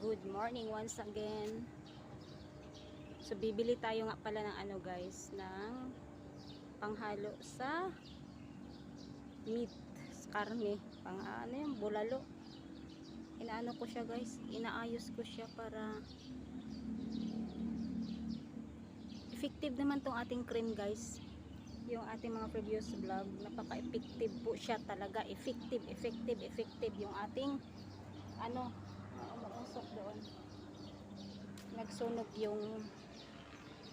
Good morning once again. So bibili tayo nga pala ng ano guys, ng panghalo sa meat, sa karne, pang ano yung bulalo. Inaano ko siya guys, inaayos ko siya para effective naman tong ating cream guys. Yung ating mga previous vlog, napaka-effective po siya talaga, effective yung ating ano, umuusok doon. Nagsunog yung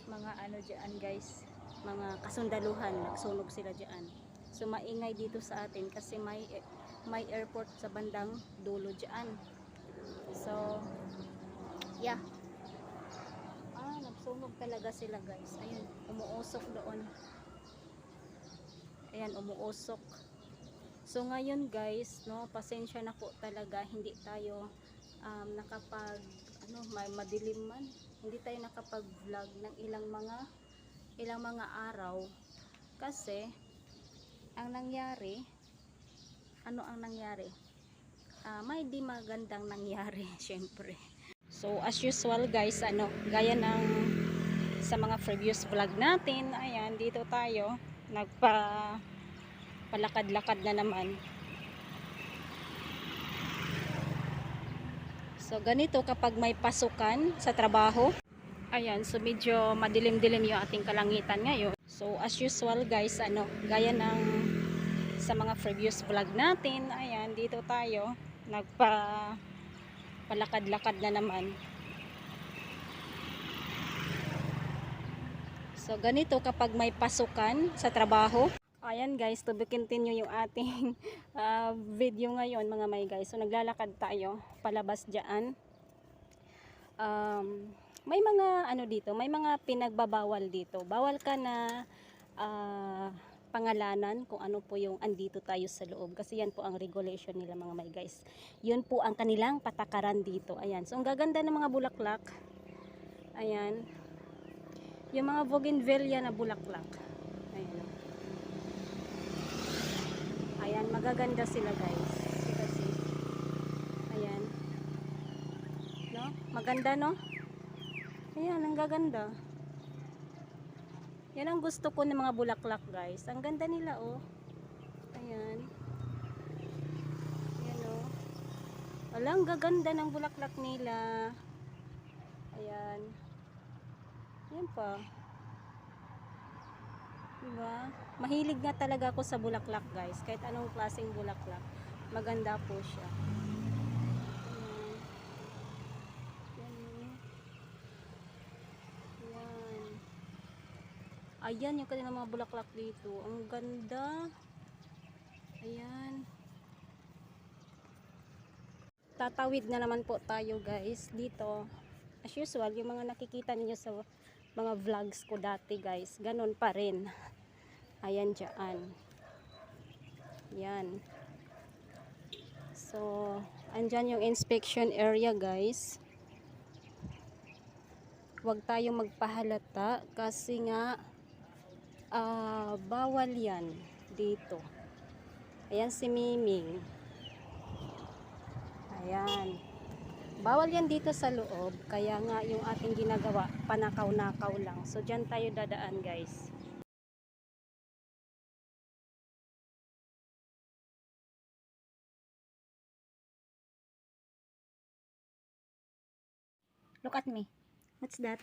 mga ano dyan guys, mga kasundaluhan, nagsunog sila dyan. So maingay dito sa atin kasi may airport sa bandang dulo dyan. So yeah, nagsunog talaga sila guys. Ayun, umuusok doon. Ayan, umuusok. So ngayon guys, no, pasensya na po talaga, hindi tayo nakapag may madilim man, hindi tayo nakapag-vlog ng ilang mga araw kasi ang nangyari, ang nangyari? May di magandang nangyari syempre. So as usual guys, gaya ng sa mga previous vlog natin, ayan, dito tayo palakad-lakad na naman. So ganito kapag may pasukan sa trabaho. Ayan, so medyo madilim-dilim yung ating kalangitan ngayon. So as usual guys, gaya ng sa mga previous vlog natin, ayan, dito tayo palakad-lakad na naman. So ganito kapag may pasukan sa trabaho. Ayan guys, to be continue yung ating video ngayon mga may guys. So naglalakad tayo palabas diyan. May mga dito, may mga pinagbabawal dito. Bawal ka na pangalanan kung ano po yung andito tayo sa loob kasi yan po ang regulation nila mga may guys. Yun po ang kanilang patakaran dito. Ayan. So ang gaganda ng mga bulaklak. Ayan. Yung mga bougainvillea na bulaklak. Ayan. Ayan, magaganda sila guys. Kasi ayan. No? Maganda no? Ayan, ang gaganda. Yan ang gusto ko ng mga bulaklak guys. Ang ganda nila oh. Ayan. Ayan oh. Walang gaganda ng bulaklak nila. Ayan. Ayan pa. Diba? Mahilig nga talaga ako sa bulaklak guys. Kahit anong klaseng bulaklak. Maganda po siya. Ayan yung kanilang mga bulaklak dito. Ang ganda. Ayan. Tatawid na naman po tayo guys dito. As usual, yung mga nakikita niyo sa mga vlogs ko dati guys, ganun pa rin. Ayan dyan. Yan. So, andyan yung inspection area guys. Huwag tayong magpahalata kasi nga bawal yan dito. Ayan si Miming. Ayan. Bawal yan dito sa loob. Kaya nga yung ating ginagawa, panakaw-nakaw lang. So dyan tayo dadaan guys. Look at me. What's that?